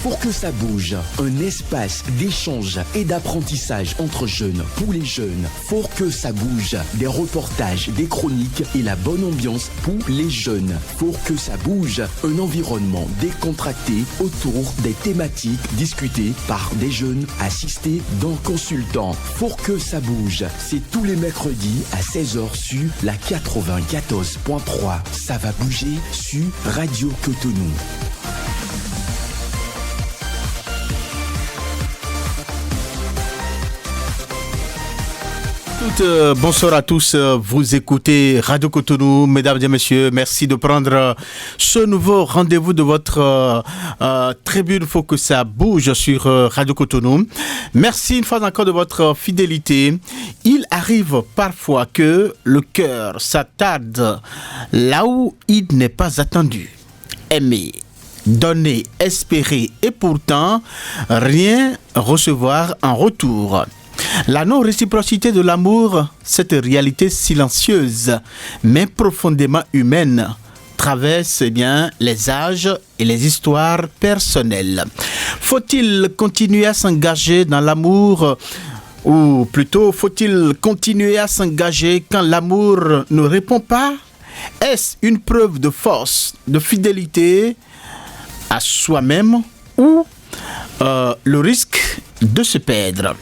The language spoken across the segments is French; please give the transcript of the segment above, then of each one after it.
Pour que ça bouge, un espace d'échange et d'apprentissage entre jeunes, pour les jeunes. Pour que ça bouge, des reportages, des chroniques et la bonne ambiance pour les jeunes. Pour que ça bouge, un environnement décontracté autour des thématiques discutées par des jeunes assistés d'un consultant. Pour que ça bouge, c'est tous les mercredis à 16h sur la 94.3. Ça va bouger sur Radio Cotonou. Bonsoir à tous, vous écoutez Radio Cotonou, mesdames et messieurs, merci de prendre ce nouveau rendez-vous de votre tribune Faut que ça bouge sur Radio Cotonou. Merci une fois encore de votre fidélité. Il arrive parfois que le cœur s'attarde là où il n'est pas attendu. Aimer, donner, espérer et pourtant rien recevoir en retour. La non-réciprocité de l'amour, cette réalité silencieuse, mais profondément humaine, traverse les âges et les histoires personnelles. Faut-il continuer à s'engager dans l'amour ou plutôt faut-il continuer à s'engager quand l'amour ne répond pas? Est-ce une preuve de force, de fidélité à soi-même ou le risque de se perdre?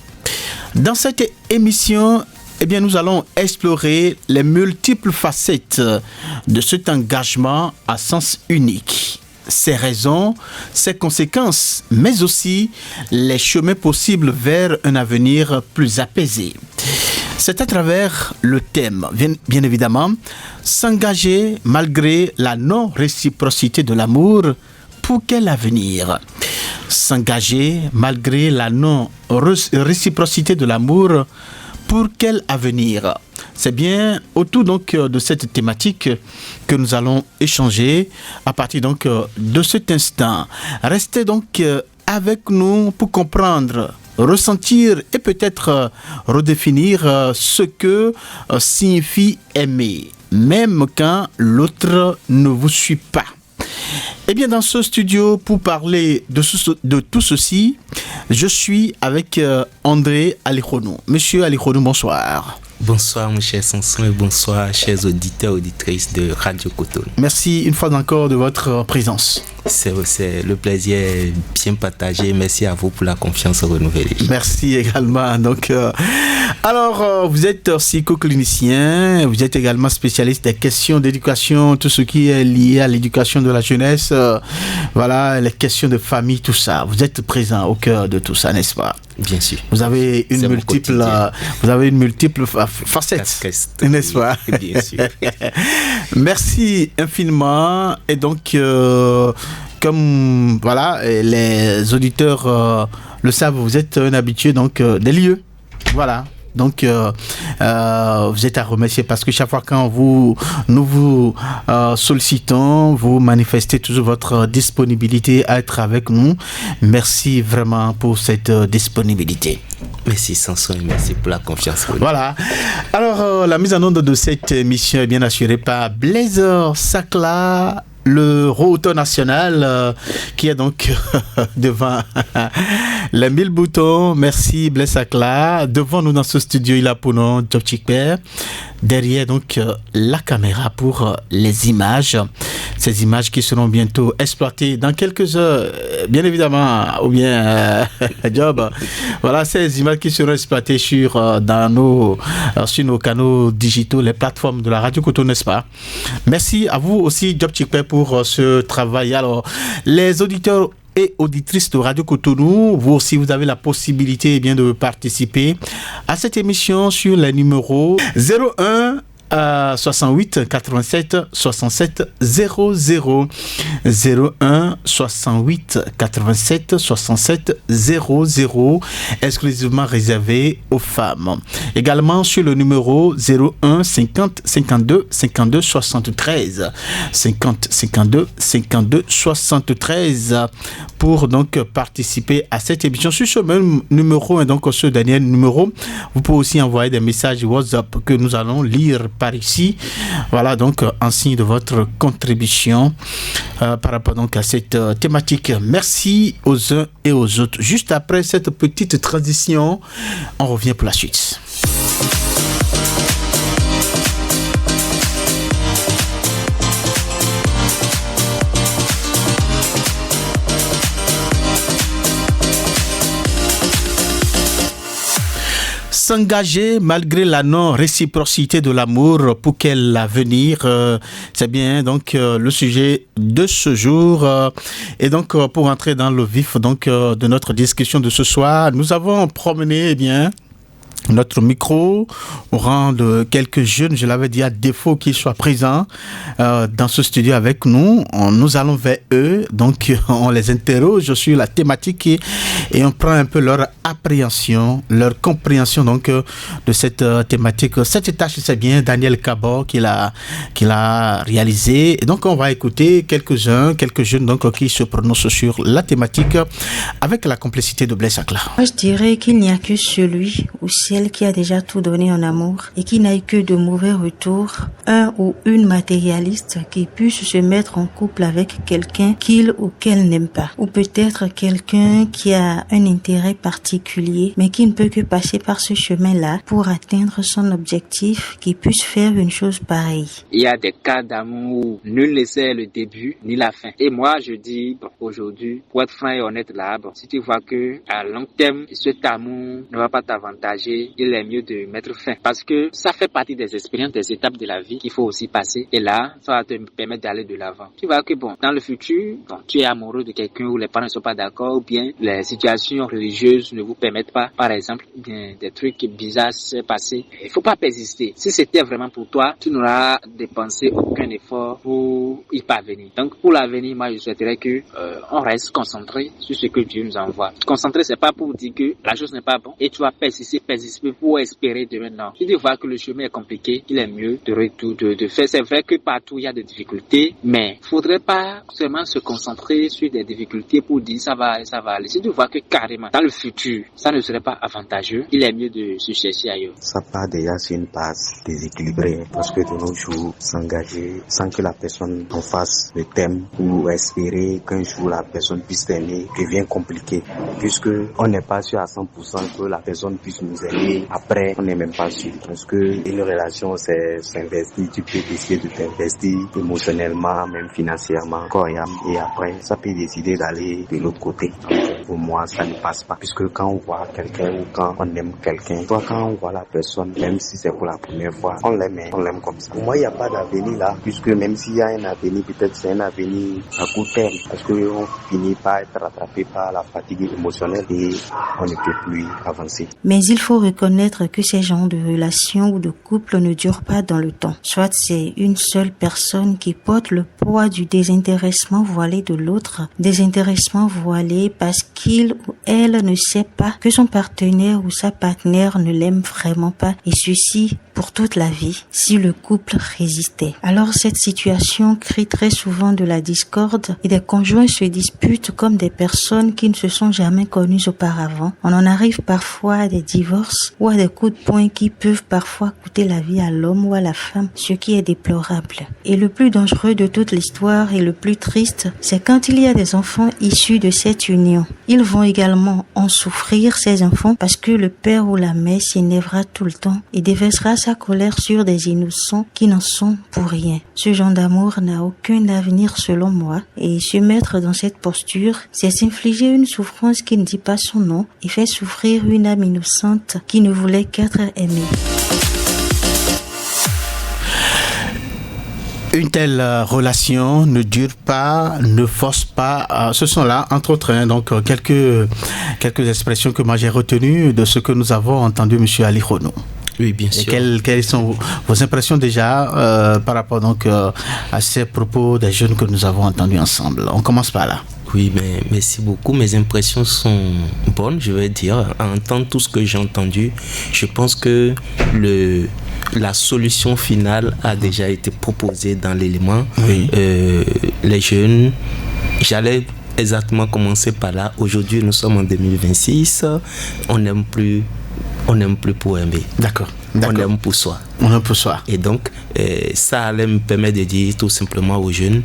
Dans cette émission, nous allons explorer les multiples facettes de cet engagement à sens unique, ses raisons, ses conséquences, mais aussi les chemins possibles vers un avenir plus apaisé. C'est à travers le thème, bien évidemment, s'engager malgré la non-réciprocité de l'amour. Pour quel avenir? S'engager malgré la non-réciprocité de l'amour, pour quel avenir? C'est bien autour donc de cette thématique que nous allons échanger à partir donc de cet instant. Restez donc avec nous pour comprendre, ressentir et peut-être redéfinir ce que signifie aimer, même quand l'autre ne vous suit pas. Dans ce studio, pour parler de tout ceci, je suis avec André Alikhonou. Monsieur Alikhonou, bonsoir. Bonsoir, mon cher Samson, et bonsoir, chers auditeurs et auditrices de Radio Cotonou. Merci une fois encore de votre présence. C'est le plaisir bien partagé. Merci à vous pour la confiance renouvelée. Merci également. Donc, vous êtes psychoclinicien, vous êtes également spécialiste des questions d'éducation, tout ce qui est lié à l'éducation de la jeunesse, les questions de famille, tout ça. Vous êtes présent au cœur de tout ça, n'est-ce pas? Bien sûr. Vous avez une multiple facette, n'est-ce pas? Bien sûr. Merci infiniment. Et donc, comme les auditeurs le savent, vous êtes un habitué donc des lieux. Voilà. Donc, vous êtes à remercier parce que chaque fois quand nous vous sollicitons, vous manifestez toujours votre disponibilité à être avec nous. Merci vraiment pour cette disponibilité. Merci Samson et merci pour la confiance. Voilà. Alors, la mise en onde de cette émission est bien assurée par Blaise Sakla, le roauteur national qui est donc devant les 1000 boutons. Merci Blaise Sakla. Devant nous dans ce studio, il a pour nom Job Chikper. Derrière donc la caméra pour les images. Ces images qui seront bientôt exploitées dans quelques heures, bien évidemment, ou bien Job. Voilà ces images qui seront exploitées sur nos canaux digitaux, les plateformes de la Radio Cotonou, n'est-ce pas? Merci à vous aussi, Job Chikper, pour ce travail. Alors, les auditeurs et auditrices de Radio Cotonou, vous aussi, vous avez la possibilité de participer à cette émission sur les numéros 01 68 87 67 00 01 68 87 67 00 exclusivement réservé aux femmes. Également sur le numéro 01 50 52 52 73 50 52 52 73 pour donc participer à cette émission. Sur ce même numéro et donc ce dernier numéro, vous pouvez aussi envoyer des messages WhatsApp que nous allons lire par ici. Voilà, donc en signe de votre contribution par rapport donc à cette thématique. Merci aux uns et aux autres. Juste après cette petite transition, on revient pour la suite. S'engager malgré la non-réciprocité de l'amour pour quel avenir, c'est bien donc le sujet de ce jour. Et donc pour entrer dans le vif donc de notre discussion de ce soir, nous avons promené notre micro au rang de quelques jeunes, je l'avais dit, à défaut qu'ils soient présents dans ce studio avec nous. Nous allons vers eux, donc on les interroge sur la thématique et on prend un peu leur appréhension, leur compréhension donc de cette thématique. Cette tâche, c'est bien Daniel Cabot qui l'a réalisé. Et donc on va écouter quelques jeunes donc qui se prononcent sur la thématique avec la complicité de Blaise Akla. Moi, je dirais qu'il n'y a que celui ou celle qui a déjà tout donné en amour et qui n'a eu que de mauvais retours, un ou une matérialiste qui puisse se mettre en couple avec quelqu'un qu'il ou qu'elle n'aime pas, ou peut-être quelqu'un qui a un intérêt particulier mais qui ne peut que passer par ce chemin-là pour atteindre son objectif, qui puisse faire une chose pareille. Il y a des cas d'amour où nul ne sait le début ni la fin. Et moi je dis aujourd'hui, pour être franc et honnête là, si tu vois que à long terme cet amour ne va pas t'avantager, il est mieux de mettre fin. Parce que ça fait partie des expériences, des étapes de la vie qu'il faut aussi passer. Et là, ça va te permettre d'aller de l'avant. Tu vois que dans le futur, tu es amoureux de quelqu'un où les parents ne sont pas d'accord, ou bien les situations religieuses ne vous permettent pas, par exemple, des trucs bizarres se passer. Il faut pas persister. Si c'était vraiment pour toi, tu n'auras dépensé aucun effort pour y parvenir. Donc, pour l'avenir, moi, je souhaiterais que on reste concentré sur ce que Dieu nous envoie. Concentré, c'est pas pour dire que la chose n'est pas bonne et tu vas persister pour espérer de maintenant. Si tu vois que le chemin est compliqué, il est mieux de faire. C'est vrai que partout il y a des difficultés, mais il faudrait pas seulement se concentrer sur des difficultés pour dire ça va aller. Si tu vois que carrément dans le futur, ça ne serait pas avantageux, il est mieux de se chercher ailleurs. Ça part déjà sur une base déséquilibrée parce que de nos jours, s'engager sans que la personne en face le thème ou espérer qu'un jour la personne puisse t'aimer devient compliqué puisque on n'est pas sûr à 100% que la personne puisse nous aimer. Après, on n'est même pas sûr. Parce que une relation, c'est s'investir. Tu peux décider de t'investir émotionnellement, même financièrement, corps et âme. Et après, ça peut décider d'aller de l'autre côté. Donc, pour moi, ça ne passe pas. Puisque quand on voit quelqu'un ou quand on aime quelqu'un, toi, quand on voit la personne, même si c'est pour la première fois, on l'aime comme ça. Pour moi, il n'y a pas d'avenir là. Puisque même s'il y a un avenir, peut-être c'est un avenir à court terme. Parce qu'on finit par être rattrapé par la fatigue émotionnelle et on ne peut plus avancer. Mais il faut reconnaître que ces genres de relations ou de couples ne durent pas dans le temps. Soit c'est une seule personne qui porte le poids du désintéressement voilé de l'autre, désintéressement voilé parce qu'il ou elle ne sait pas que son partenaire ou sa partenaire ne l'aime vraiment pas, et ceci pour toute la vie si le couple résistait. Alors cette situation crée très souvent de la discorde et des conjoints se disputent comme des personnes qui ne se sont jamais connues auparavant. On en arrive parfois à des divorces ou à des coups de poing qui peuvent parfois coûter la vie à l'homme ou à la femme, ce qui est déplorable. Et le plus dangereux de toute l'histoire et le plus triste, c'est quand il y a des enfants issus de cette union. Ils vont également en souffrir, ces enfants, parce que le père ou la mère s'énervera tout le temps et déversera sa colère sur des innocents qui n'en sont pour rien. Ce genre d'amour n'a aucun avenir selon moi, et se mettre dans cette posture, c'est s'infliger une souffrance qui ne dit pas son nom et fait souffrir une âme innocente qui ne voulait qu'être aimée. Une telle relation ne dure pas, ne force pas. Ce sont là, entre autres, donc quelques expressions que moi j'ai retenues de ce que nous avons entendu, Monsieur Ali Khono. Oui, bien sûr. Et quelles sont vos impressions déjà par rapport donc à ces propos des jeunes que nous avons entendus ensemble? On commence par là. Oui, mais merci beaucoup. Mes impressions sont bonnes, je vais dire. À entendre tout ce que j'ai entendu, je pense que la solution finale a déjà été proposée dans l'élément. Oui. Les jeunes, j'allais exactement commencer par là. Aujourd'hui, nous sommes en 2026. On n'aime plus pour aimer. D'accord. On aime pour soi. On aime pour soi. Et donc, ça me permet de dire tout simplement aux jeunes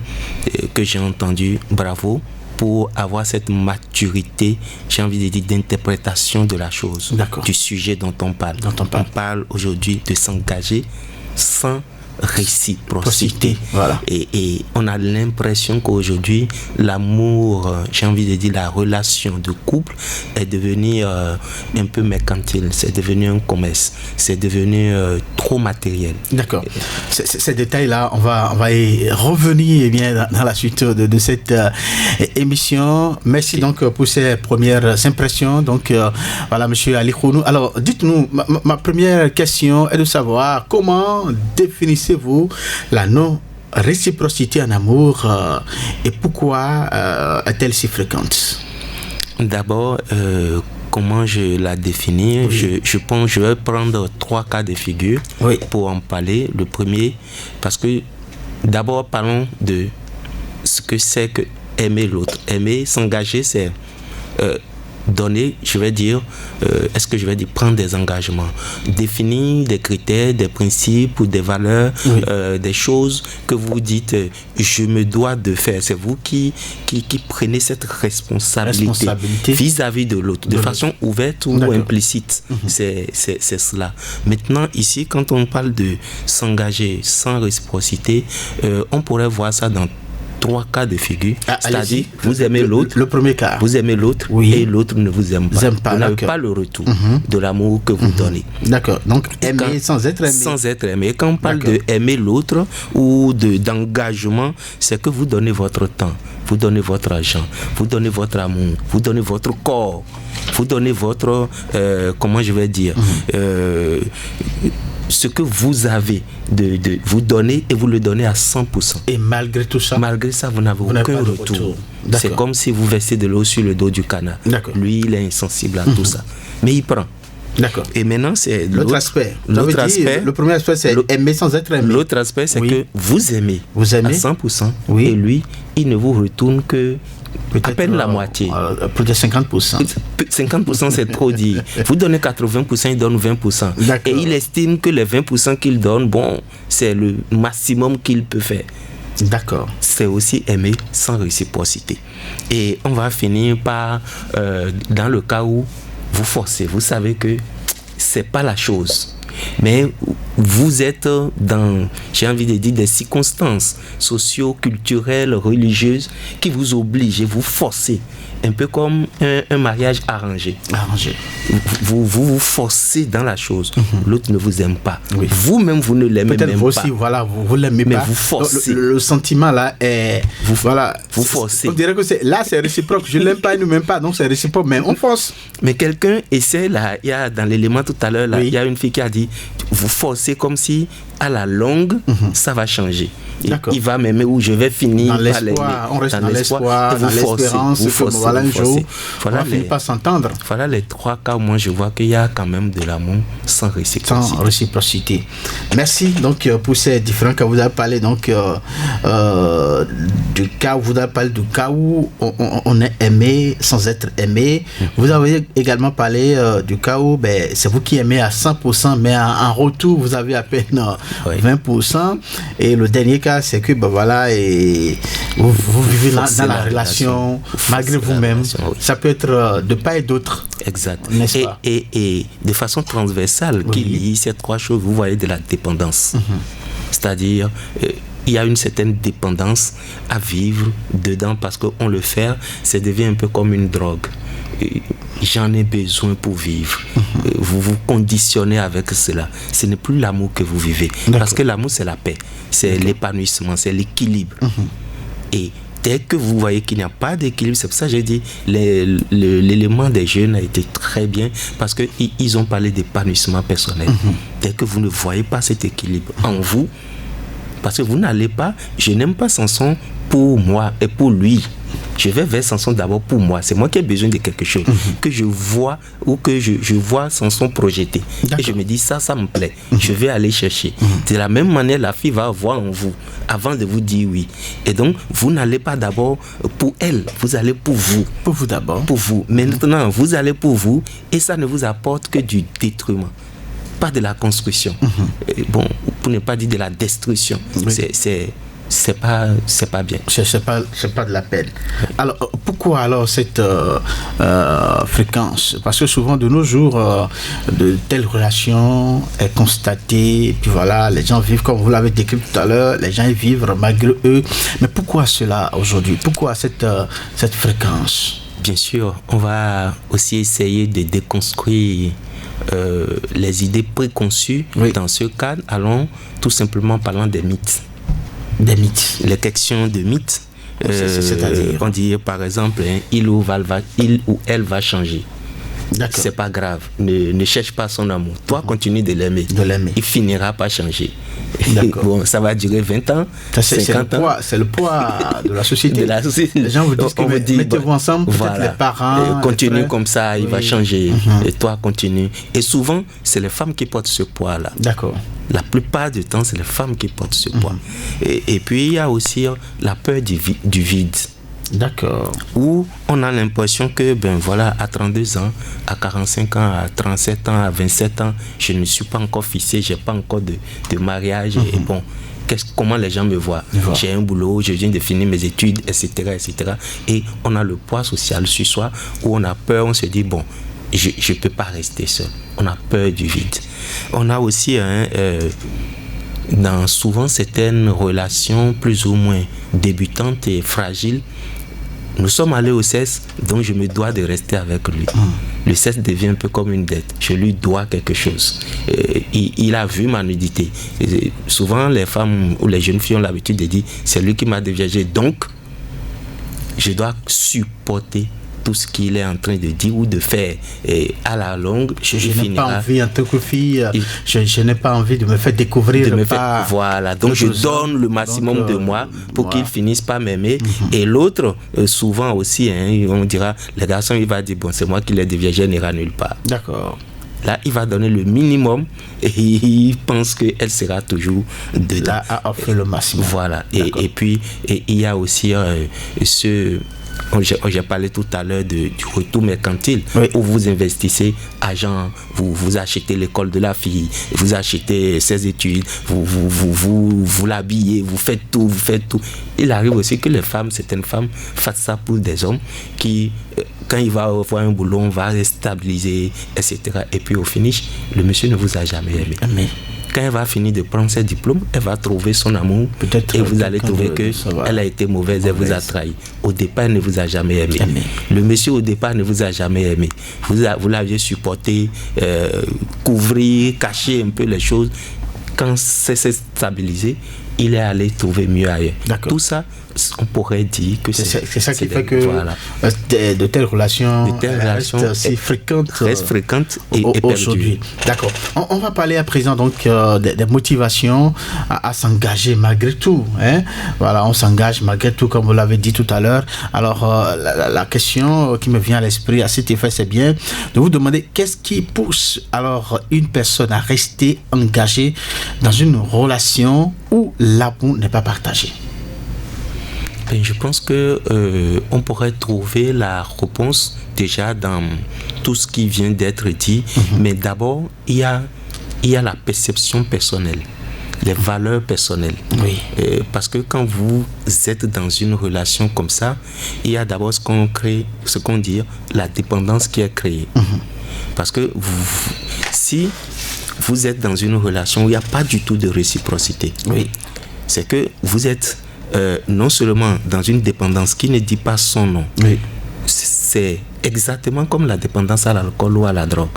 que j'ai entendu, bravo, pour avoir cette maturité, j'ai envie de dire, d'interprétation de la chose, du sujet dont on parle. On parle aujourd'hui de s'engager sans réciprocité. Voilà. Et on a l'impression qu'aujourd'hui, l'amour, j'ai envie de dire, la relation de couple est devenue un peu mercantile, c'est devenu un commerce, c'est devenu trop matériel. D'accord. Ces détails-là, on va y revenir bien dans la suite de cette émission. Merci donc pour ces premières impressions. Donc voilà, monsieur Ali Khounou. Alors, dites-nous, ma première question est de savoir comment définissez-vous la non-réciprocité en amour et pourquoi est-elle si fréquente? D'abord, comment je la définis? Je pense que je vais prendre 3 cas de figure pour en parler. Le premier, parce que d'abord parlons de ce que c'est que aimer l'autre. Aimer, s'engager, c'est donner, je vais dire, prendre des engagements, définir des critères, des principes ou des valeurs, des choses que vous dites, je me dois de faire. C'est vous qui prenez cette responsabilité vis-à-vis de l'autre, de façon ouverte ou implicite. C'est cela. Maintenant, ici, quand on parle de s'engager sans réciprocité, on pourrait voir ça dans 3 cas de figure, c'est-à-dire vous aimez l'autre, le premier cas, vous aimez l'autre et l'autre ne vous aime pas. Vous n'avez pas le retour de l'amour que vous donnez. D'accord. Donc aimer sans être aimé. Sans être aimé. Quand on parle de aimer l'autre ou d'engagement, c'est que vous donnez votre temps, vous donnez votre argent, vous donnez votre amour, vous donnez votre corps, vous donnez votre comment je vais dire ce que vous avez de vous donner et vous le donnez à 100%. Et malgré tout ça, vous n'avez aucun retour. C'est comme si vous versez de l'eau sur le dos du canard. Lui, il est insensible à tout ça. Mais il prend. D'accord. Et maintenant, c'est l'autre aspect. Le premier aspect, c'est aimer sans être aimé. L'autre aspect, c'est que vous aimez à 100%. Et lui, il ne vous retourne que à peine la moitié. Peut-être 50%. 50%, c'est trop dire. Vous donnez 80%, il donne 20%. Et il estime que les 20% qu'il donne, c'est le maximum qu'il peut faire. D'accord. C'est aussi aimer sans réciprocité. Et on va finir par, dans le cas où vous forcez, vous savez que c'est pas la chose. Mais vous êtes dans, j'ai envie de dire, des circonstances socio-culturelles, religieuses qui vous obligent et vous forcez, un peu comme un mariage arrangé. Vous forcez dans la chose. L'autre ne vous aime pas. Vous-même, vous ne l'aimez peut-être même vous pas. Aussi, voilà, vous l'aimez mais pas. Vous forcez. Le sentiment là est... Vous forcez. On dirait que c'est réciproque. Je ne l'aime pas, il ne m'aime pas, donc c'est réciproque, mais on force. Mais quelqu'un essaie, là, il y a dans l'élément tout à l'heure, là, il y a une fille qui a dit, vous forcez comme si à la longue, ça va changer. Il va m'aimer ou je vais finir dans l'espoir. On reste dans l'espoir, dans l'espérance que voilà un jour, on va finir par s'entendre. Voilà les 3 cas où moi je vois qu'il y a quand même de l'amour sans réciprocité. Merci donc pour ces différents cas. Vous avez parlé donc du cas où vous avez parlé du cas où on est aimé sans être aimé. Vous avez également parlé du cas où c'est vous qui aimez à 100%, mais en retour vous avez à peine 20%. Et le dernier cas, c'est que et vous vivez dans la relation malgré vous-même. Ça peut être de part et d'autre. Exact. Et de façon transversale, qui lie ces 3 choses, vous voyez de la dépendance. C'est-à-dire, il y a une certaine dépendance à vivre dedans parce qu'on le fait, ça devient un peu comme une drogue. J'en ai besoin pour vivre. Vous vous conditionnez avec cela. Ce n'est plus l'amour que vous vivez. Parce que l'amour, c'est la paix. C'est l'épanouissement, c'est l'équilibre. Et dès que vous voyez qu'il n'y a pas d'équilibre, c'est pour ça que j'ai dit l'élément des jeunes a été très bien parce qu'ils ont parlé d'épanouissement personnel. Dès que vous ne voyez pas cet équilibre en vous, parce que vous n'allez pas, je n'aime pas Samson pour moi et pour lui. Je vais vers Samson d'abord pour moi. C'est moi qui ai besoin de quelque chose que je vois ou que je vois Samson projeter. Et je me dis ça me plaît. Je vais aller chercher. De la même manière, la fille va voir en vous avant de vous dire oui. Et donc, vous n'allez pas d'abord pour elle. Vous allez pour vous. Pour vous d'abord. Pour vous. Maintenant, vous allez pour vous et ça ne vous apporte que du détriment. pas de la construction. Bon, pour ne pas dire de la destruction. Oui. C'est pas bien. C'est pas de la peine. Alors, pourquoi alors cette fréquence? Parce que souvent, de nos jours, de telles relations est constatée, et puis voilà, les gens vivent comme vous l'avez décrit tout à l'heure, les gens y vivent malgré eux. Mais pourquoi cela aujourd'hui? Pourquoi cette fréquence? Bien sûr, on va aussi essayer de déconstruire les idées préconçues. Oui. Dans ce cadre, allons tout simplement parlant des mythes. Des mythes. Les questions de mythes. C'est-à-dire on dit par exemple, il ou elle va changer. D'accord. C'est pas grave. Ne cherche pas son amour. Toi, continue de l'aimer. Il finira par changer. D'accord. Bon, ça va durer 20 ans, Ça, 50 ans. C'est le poids de la société. De la société. Les gens vous disent que mettez-vous ensemble, peut-être voilà. les parents. Continue les frères. comme ça, il va changer. Et toi, continue. Et souvent, c'est les femmes qui portent ce poids-là. D'accord. La plupart du temps, c'est les femmes qui portent ce poids. Et puis, il y a aussi la peur du vide. D'accord. Où on a l'impression que, à 32 ans, à 45 ans, à 37 ans, à 27 ans, je ne suis pas encore fixé, je n'ai pas encore de mariage. Et bon, comment les gens me voient? J'ai un boulot, je viens de finir mes études, etc., etc. Et on a le poids social sur soi, où on a peur, on se dit, bon, je ne peux pas rester seul. On a peur du vide. On a aussi dans souvent certaines relations plus ou moins débutantes et fragiles, nous sommes allés au CES, donc je me dois de rester avec lui. Le CES devient un peu comme une dette. Je lui dois quelque chose. Il a vu ma nudité. Et souvent, les femmes ou les jeunes filles ont l'habitude de dire, c'est lui qui m'a déviagé, donc je dois supporter tout ce qu'il est en train de dire ou de faire. Et à la longue, je n'ai pas envie, en tant que fille, je n'ai pas envie de me faire découvrir. Voilà, donc je donne le maximum de moi pour qu'il finisse par m'aimer. Et l'autre, souvent aussi, on dira, les garçons, il va dire, bon, c'est moi qui l'ai déviagé, elle n'ira nulle part. D'accord. Là, il va donner le minimum et il pense qu'elle sera toujours dedans. Là, à offrir le maximum. Voilà. Et puis, il y a aussi j'ai parlé tout à l'heure du retour mercantile, où vous investissez argent, vous achetez l'école de la fille, vous achetez ses études, vous l'habillez, vous faites tout. Il arrive aussi que certaines femmes fassent ça pour des hommes qui, quand il va avoir un boulot, on va stabiliser, etc. Et puis au finish, le monsieur ne vous a jamais aimé. Quand elle va finir de prendre ses diplômes, elle va trouver son amour. Peut-être et vous allez trouver qu'elle a été mauvaise, elle vous a trahi. Au départ, elle ne vous a jamais aimé. Le monsieur, au départ, ne vous a jamais aimé. Vous l'aviez supporté, couvrir, cacher un peu les choses. Quand c'est stabilisé, il est allé trouver mieux ailleurs. Tout ça, on pourrait dire que c'est ça qui fait que de telles relations restent si fréquentes et aujourd'hui. D'accord. On va parler à présent donc des motivations à s'engager malgré tout. Voilà, on s'engage malgré tout, comme vous l'avez dit tout à l'heure. Alors la question qui me vient à l'esprit à cet effet, c'est bien de vous demander qu'est-ce qui pousse alors une personne à rester engagée dans une relation où l'amour n'est pas partagé. Je pense que on pourrait trouver la réponse déjà dans tout ce qui vient d'être dit, mais d'abord il y a la perception personnelle, les valeurs personnelles. Parce que quand vous êtes dans une relation comme ça, il y a d'abord ce qu'on dit la dépendance qui est créée. Parce que si vous êtes dans une relation où il n'y a pas du tout de réciprocité, c'est que vous êtes non seulement dans une dépendance qui ne dit pas son nom, c'est exactement comme la dépendance à l'alcool ou à la drogue.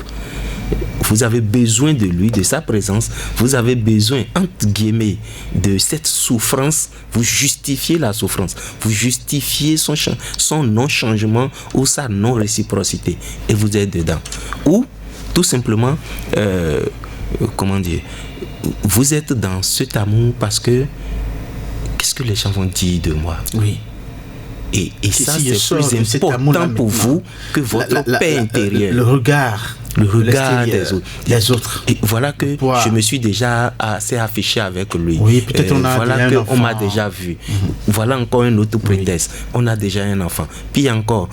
Vous avez besoin de lui, de sa présence, vous avez besoin, entre guillemets, de cette souffrance, vous justifiez la souffrance, vous justifiez son non-changement ou sa non-réciprocité, et vous êtes dedans. Ou, tout simplement, vous êtes dans cet amour parce que qu'est-ce que les gens vont dire de moi? Et ça, c'est plus important pour vous que votre paix intérieure. Le regard des autres. Et voilà que je me suis déjà assez affiché avec lui. Peut-être on m'a déjà vu. Voilà encore un autre prétexte. On a déjà un enfant. Puis encore,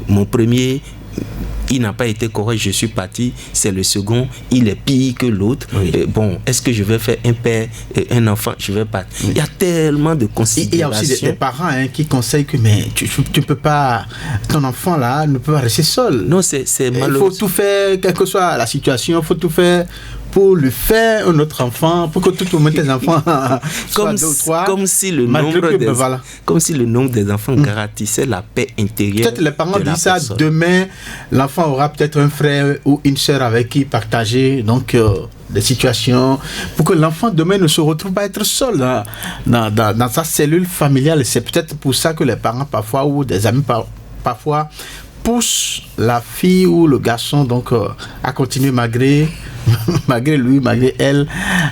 mon premier il n'a pas été correct, je suis parti, c'est le second, il est pire que l'autre. Bon, est-ce que je vais faire un père, un enfant, je vais pas. Il y a tellement de considérations. Il y a aussi des parents qui conseillent que mais tu peux pas, ton enfant là ne peut pas rester seul. Non, c'est malheureux. Il faut tout faire, quelle que soit la situation, il faut tout faire pour lui faire un autre enfant, pour que tout le monde tes enfants soient 2 ou 3. Comme si le nombre des enfants garantissait la paix intérieure. Peut-être les parents disent ça, personne. Demain, l'enfant aura peut-être un frère ou une sœur avec qui partager donc des situations, pour que l'enfant demain ne se retrouve pas être seul dans sa cellule familiale. C'est peut-être pour ça que les parents parfois, ou des amis parfois, poussent la fille ou le garçon donc à continuer malgré lui, malgré elle,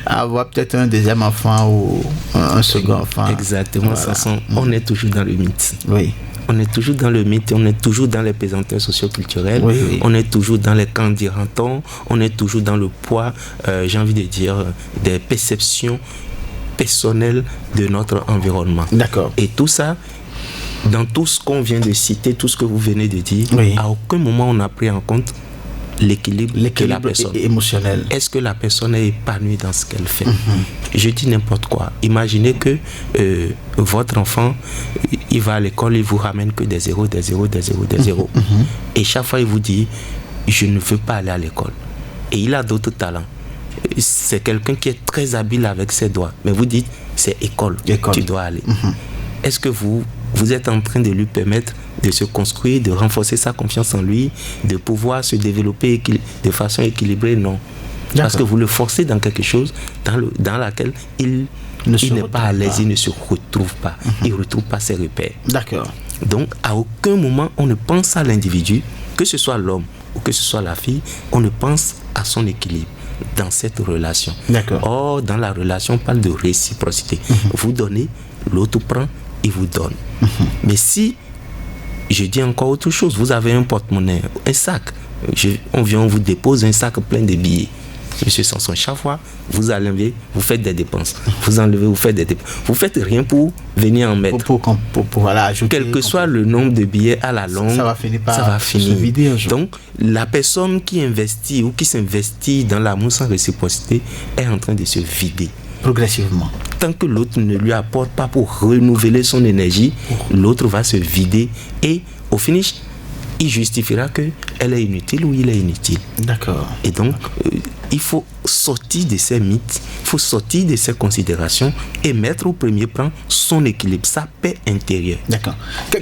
à avoir peut-être un deuxième enfant ou un second enfant. Exactement, voilà. On est toujours dans le mythe. Oui. On est toujours dans le mythe, on est toujours dans les pesanteurs socioculturelles, oui. On est toujours dans les camps d'Iranton, on est toujours dans le poids, j'ai envie de dire, des perceptions personnelles de notre environnement. D'accord. Et tout ça, dans tout ce qu'on vient de citer, tout ce que vous venez de dire, à aucun moment on n'a pris en compte l'équilibre de la personne émotionnel. Est-ce que la personne est épanouie dans ce qu'elle fait? Je dis n'importe quoi. Imaginez que votre enfant, il va à l'école, il vous ramène que des zéros. Et chaque fois il vous dit je ne veux pas aller à l'école. Et il a d'autres talents. C'est quelqu'un qui est très habile avec ses doigts. Mais vous dites c'est école. Tu dois aller. Est-ce que vous êtes en train de lui permettre de se construire, de renforcer sa confiance en lui, de pouvoir se développer de façon équilibrée? Non. Parce que vous le forcez dans quelque chose dans laquelle il n'est pas à l'aise, il ne se retrouve pas. Il ne retrouve pas ses repères. D'accord. Donc, à aucun moment, on ne pense à l'individu, que ce soit l'homme ou que ce soit la fille, on ne pense à son équilibre dans cette relation. D'accord. Or, dans la relation, on parle de réciprocité. Vous donnez, l'autre prend, il vous donne. Mais si, je dis encore autre chose, vous avez un porte-monnaie, un sac, on vient, on vous dépose un sac plein de billets. Monsieur Sanson, chaque fois, vous enlevez, vous faites des dépenses. Vous enlevez, vous faites des dépenses. Vous faites rien pour venir en mettre. Pour voilà, ajouter. Quel que soit le nombre de billets à la longue, ça va finir par se vider un jour. Donc, la personne qui investit ou qui s'investit dans l'amour sans réciprocité est en train de se vider. Progressivement. Tant que l'autre ne lui apporte pas pour renouveler son énergie, l'autre va se vider et au finish, il justifiera qu'elle est inutile ou il est inutile. D'accord. Et donc, il faut sortir de ces mythes, il faut sortir de ces considérations et mettre au premier plan son équilibre, sa paix intérieure. D'accord.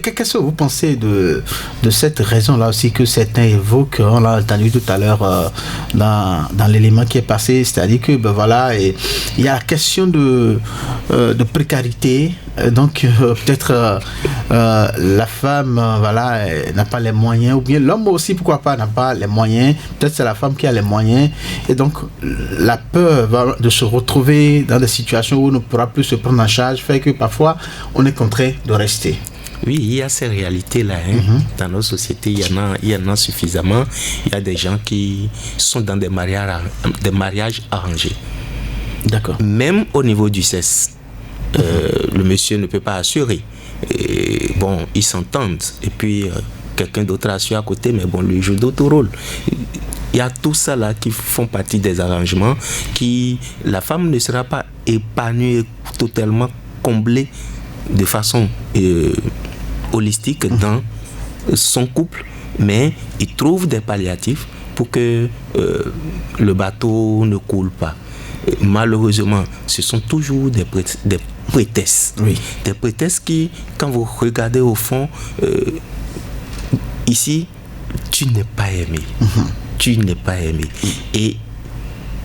Qu'est-ce que vous pensez de cette raison-là aussi que certains évoquent? On l'a entendu tout à l'heure dans l'élément qui est passé, c'est-à-dire que il y a la question de précarité. Donc peut-être la femme n'a pas les moyens, ou bien l'homme aussi, pourquoi pas, n'a pas les moyens. Peut-être c'est la femme qui a les moyens, et donc la peur de se retrouver dans des situations où on ne pourra plus se prendre en charge fait que parfois on est contraint de rester. Oui, il y a ces réalités-là. Dans nos sociétés, il y en a suffisamment. Il y a des gens qui sont dans des mariages arrangés. D'accord. Même au niveau du sexe, le monsieur ne peut pas assurer. Et bon, ils s'entendent. Et puis, quelqu'un d'autre assure à côté, mais bon, lui joue d'autres rôles. Il y a tout ça là qui font partie des arrangements la femme ne sera pas épanouie, totalement comblée de façon holistique dans son couple, mais il trouve des palliatifs pour que le bateau ne coule pas. Malheureusement, ce sont toujours des prétextes. Oui. Des prétextes qui, quand vous regardez au fond, ici, tu n'es pas aimé. Tu n'es pas aimé. Et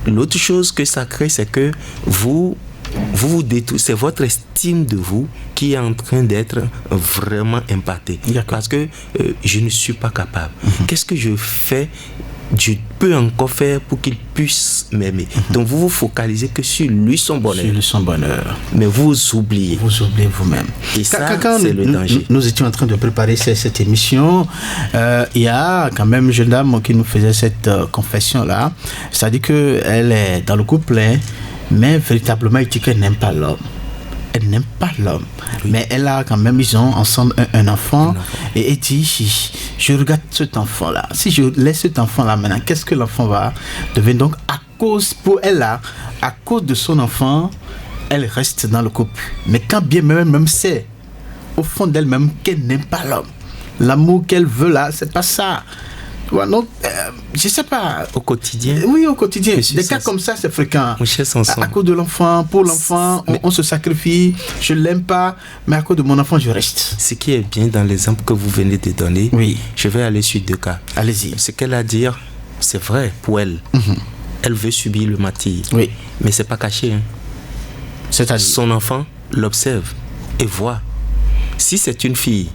l'autre chose que ça crée, c'est que vous détruisez, c'est votre estime de vous qui est en train d'être vraiment impactée. Parce que je ne suis pas capable. Qu'est-ce que je peux encore faire pour qu'il puisse m'aimer? Donc vous vous focalisez que sur lui, son bonheur. Sur lui, son bonheur. Mais vous oubliez. Vous oubliez vous-même. Et ça, c'est le danger. Nous étions en train de préparer cette émission. Il y a quand même une jeune dame qui nous faisait cette confession-là. C'est-à-dire qu'elle est dans le couple, mais véritablement, elle dit qu'elle n'aime pas l'homme. elle n'aime pas l'homme. Oui. Mais elle a quand même, ils ont ensemble un enfant. Et elle dit, je regarde cet enfant-là. Si je laisse cet enfant-là maintenant, qu'est-ce que l'enfant va devenir? Donc, pour elle, à cause de son enfant, elle reste dans le couple. Mais quand bien même c'est au fond d'elle-même qu'elle n'aime pas l'homme. L'amour qu'elle veut là, c'est pas ça. Donc, je sais pas. Au quotidien? Oui, au quotidien. Des cas comme ça, c'est fréquent. À cause de l'enfant, pour l'enfant, on se sacrifie. Je l'aime pas, mais à cause de mon enfant, je reste. Ce qui est bien dans l'exemple que vous venez de donner, je vais aller sur 2 cas. Allez-y. Ce qu'elle a à dire, c'est vrai pour elle. Elle veut subir le martyre. Oui. Mais c'est pas caché. Hein. C'est-à-dire? Son enfant l'observe et voit. Si c'est une fille,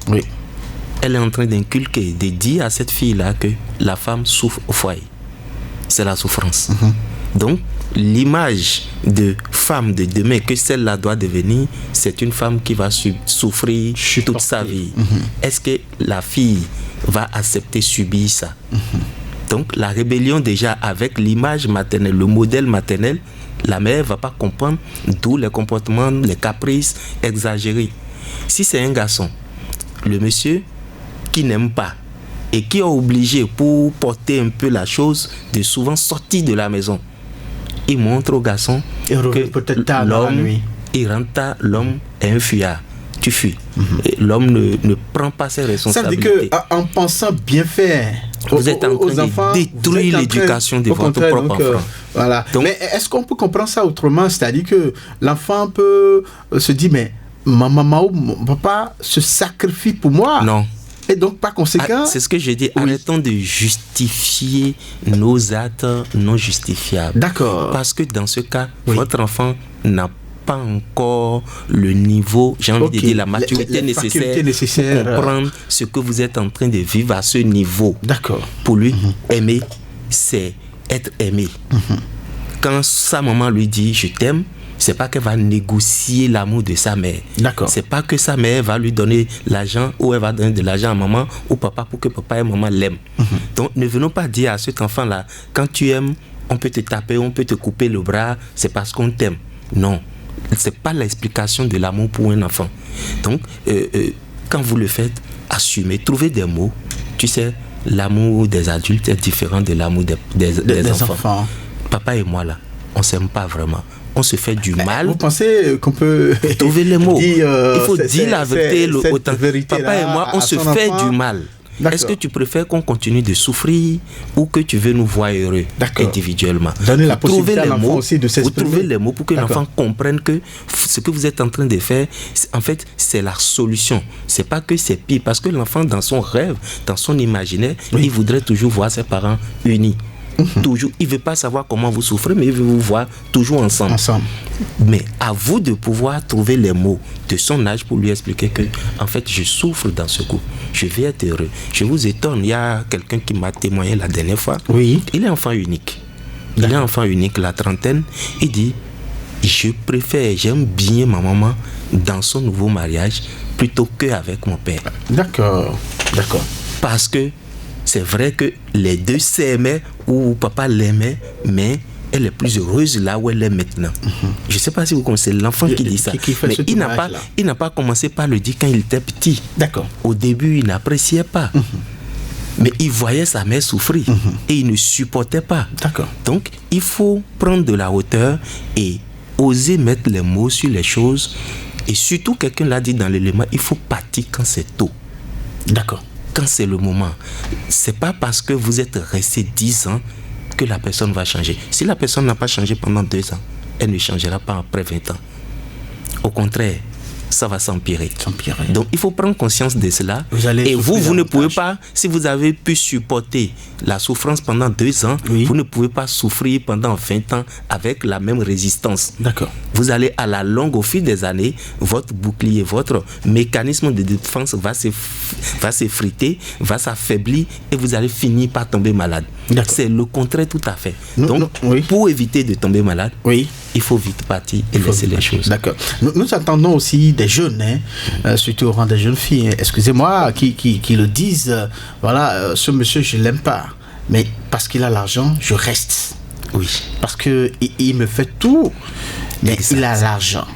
elle est en train d'inculquer, de dire à cette fille-là que la femme souffre au foyer. C'est la souffrance. Donc, l'image de femme de demain que celle-là doit devenir, c'est une femme qui va souffrir toute sa vie. Est-ce que la fille va accepter subir ça? Donc, la rébellion déjà avec l'image maternelle, le modèle maternel, la mère ne va pas comprendre d'où les comportements, les caprices exagérés. Si c'est un garçon, le monsieur qui n'aime pas et qui est obligé pour porter un peu la chose de souvent sortir de la maison, il montre au garçon que l'homme, il rentre tard, l'homme est un fuyard. Tu fuis. Et l'homme ne prend pas ses responsabilités. Ça veut dire qu'en pensant bien faire, vous êtes en train de détruire l'éducation de votre propre enfant. Voilà. Donc, mais est-ce qu'on peut comprendre ça autrement? C'est-à-dire que l'enfant peut se dire, mais ma maman ou mon papa se sacrifie pour moi. Non. Et donc, par conséquent... c'est ce que je dis. Arrêtons de justifier nos actes non justifiables. D'accord. Parce que dans ce cas, votre enfant n'a pas encore le niveau, j'ai envie de dire, la maturité nécessaire pour comprendre ce que vous êtes en train de vivre à ce niveau. D'accord. Pour lui, aimer, c'est être aimé. Quand sa maman lui dit « je t'aime », c'est pas qu'elle va négocier l'amour de sa mère. D'accord. C'est pas que sa mère va lui donner l'argent ou elle va donner de l'argent à maman ou papa pour que papa et maman l'aiment. Donc ne venons pas dire à cet enfant-là, quand tu aimes, on peut te taper, on peut te couper le bras, c'est parce qu'on t'aime. Non, c'est pas l'explication de l'amour pour un enfant. Donc quand vous le faites, assumez, trouvez des mots. Tu sais, l'amour des adultes est différent de l'amour des enfants. Papa et moi là, on s'aime pas vraiment. On se fait du mal. Vous pensez qu'on peut trouver les mots? Il faut dire la vérité. Papa et moi, on se fait du mal. D'accord. Est-ce que tu préfères qu'on continue de souffrir ou que tu veux nous voir heureux individuellement? Donnez la possibilité à l'enfant aussi de s'exprimer. Vous trouvez les mots pour que l'enfant comprenne que ce que vous êtes en train de faire, en fait, c'est la solution. C'est pas que c'est pire, parce que l'enfant, dans son rêve, dans son imaginaire, il voudrait toujours voir ses parents unis. Toujours, il ne veut pas savoir comment vous souffrez, mais il veut vous voir toujours ensemble. Mais à vous de pouvoir trouver les mots de son âge pour lui expliquer que, en fait, je souffre dans ce coup. Je vais être heureux. Je vous étonne, il y a quelqu'un qui m'a témoigné la dernière fois. Il est enfant unique. Il est enfant unique, la trentaine. Il dit, j'aime bien ma maman dans son nouveau mariage plutôt qu'avec mon père. D'accord. Parce que c'est vrai que les deux s'aimaient ou papa l'aimait, mais elle est plus heureuse là où elle est maintenant. Je ne sais pas si vous connaissez l'enfant qui dit ça. Mais il n'a pas commencé par le dire quand il était petit. D'accord. Au début, il n'appréciait pas. Mais il voyait sa mère souffrir et il ne supportait pas. D'accord. Donc, il faut prendre de la hauteur et oser mettre les mots sur les choses. Et surtout, quelqu'un l'a dit dans l'élément, il faut partir quand c'est tôt. D'accord. Quand c'est le moment. C'est pas parce que vous êtes resté 10 ans que la personne va changer. Si la personne n'a pas changé pendant 2 ans, elle ne changera pas après 20 ans. Au contraire, ça va s'empirer. Donc il faut prendre conscience de cela. Et vous ne pouvez pas, si vous avez pu supporter la souffrance pendant 2 ans, vous ne pouvez pas souffrir pendant 20 ans avec la même résistance. D'accord. Vous allez à la longue, au fil des années, votre bouclier, votre mécanisme de défense va s'effriter, va s'affaiblir et vous allez finir par tomber malade. C'est le contraire tout à fait. Donc, pour éviter de tomber malade, il faut vite partir et laisser les choses. D'accord. Nous attendons aussi des jeunes, surtout au rang des jeunes filles, excusez-moi, qui le disent, voilà, ce monsieur, je ne l'aime pas, mais parce qu'il a l'argent, je reste. Oui. Parce qu'il me fait tout, mais il a l'argent.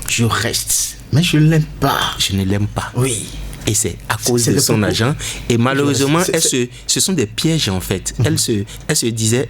je reste, mais je ne l'aime pas. Je ne l'aime pas. Oui. Et c'est à cause de son agent. Et malheureusement, ce sont des pièges en fait. Elle se disait,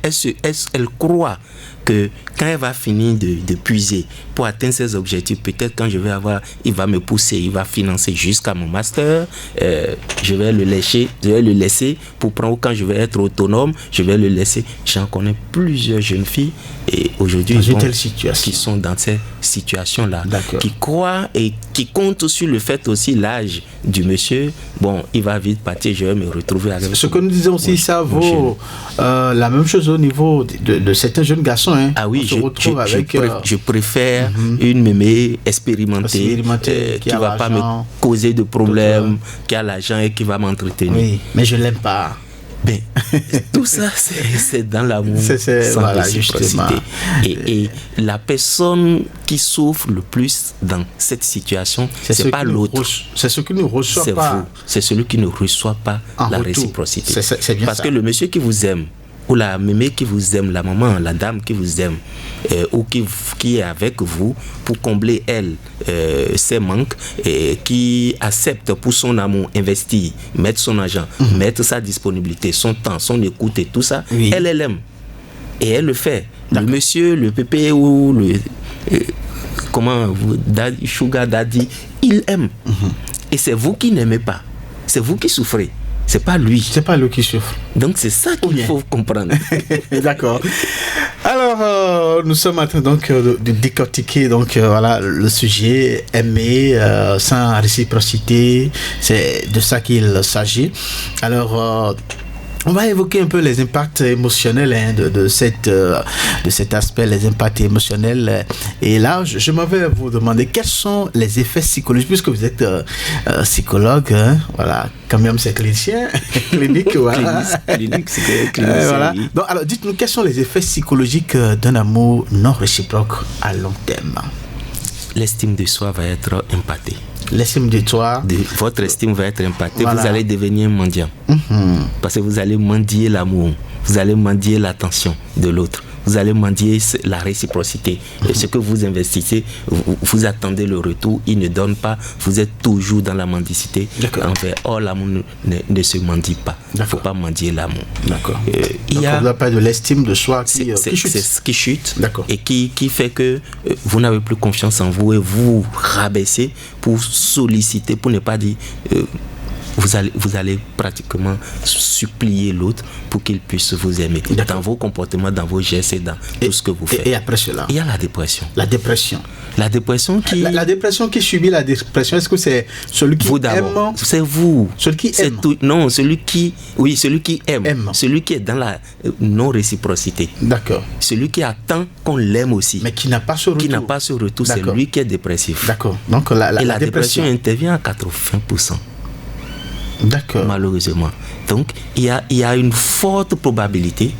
elle croit que quand elle va finir de puiser pour atteindre ses objectifs, peut-être quand je vais avoir, il va me pousser, il va financer jusqu'à mon master, je vais le laisser pour prendre, quand je vais être autonome, je vais le laisser. J'en connais plusieurs jeunes filles et aujourd'hui qui sont dans cette situation-là, qui croient et qui comptent sur le fait aussi l'âge du monsieur. Bon, il va vite partir, je vais me retrouver avec ce que nous disons aussi, ça vaut la même chose au niveau de certains jeunes garçons. Hein. Ah oui, je préfère une mémé expérimentée qui ne va pas me causer de problèmes, qui a l'argent et qui va m'entretenir. Oui, mais je ne l'aime pas. Ben, tout ça, c'est dans l'amour sans réciprocité. Et la personne qui souffre le plus dans cette situation, c'est pas l'autre. C'est ce qui ne reçoit pas. C'est celui qui ne reçoit pas la réciprocité. C'est bien parce que le monsieur qui vous aime, ou la mémé qui vous aime, la maman, la dame qui vous aime, ou qui est avec vous pour combler ses manques, qui accepte pour son amour investir, mettre son argent, mettre sa disponibilité, son temps, son écoute et tout ça, elle aime. Et elle le fait. Le monsieur, le pépé ou le sugar daddy, il aime. Et c'est vous qui n'aimez pas. C'est vous qui souffrez. C'est pas lui. C'est pas lui qui souffre. Donc c'est ça qu'il faut comprendre. D'accord. Alors nous sommes en train donc de décortiquer voilà le sujet aimer sans réciprocité. C'est de ça qu'il s'agit. Alors on va évoquer un peu les impacts émotionnels de cet aspect, les impacts émotionnels. Et là, je m'en vais vous demander quels sont les effets psychologiques, puisque vous êtes psychologue, hein, voilà, quand même c'est clinicien, clinique, voilà. Clinique, voilà. Donc, alors, dites-nous quels sont les effets psychologiques d'un amour non réciproque à long terme. L'estime de soi va être impactée. L'estime de toi. Votre estime va être impactée. Voilà. Vous allez devenir mendiant. Parce que vous allez mendier l'amour. Vous allez mendier l'attention de l'autre. Vous allez mendier la réciprocité. Et ce que vous investissez, vous attendez le retour. Il ne donne pas. Vous êtes toujours dans la mendicité. Or, l'amour ne se mendie pas. Il ne faut pas mendier l'amour. D'accord. Il n'y a pas de l'estime de soi qui chute. C'est ce qui chute. D'accord. Et qui fait que vous n'avez plus confiance en vous et vous rabaissez pour solliciter, pour ne pas dire... Vous allez pratiquement supplier l'autre pour qu'il puisse vous aimer. Dans vos comportements, dans vos gestes et dans tout ce que vous faites. Et après cela, il y a la dépression. La dépression. La dépression qui... La dépression qui subit la dépression, est-ce que c'est celui qui aime? C'est vous. Celui qui aime. Non, celui qui aime. Celui qui est dans la non-réciprocité. D'accord. Celui qui attend qu'on l'aime aussi. Mais qui n'a pas ce retour. Qui n'a pas ce retour, c'est lui qui est dépressif. D'accord. Donc la dépression intervient à 80%. D'accord. Malheureusement. Donc, il y a une forte probabilité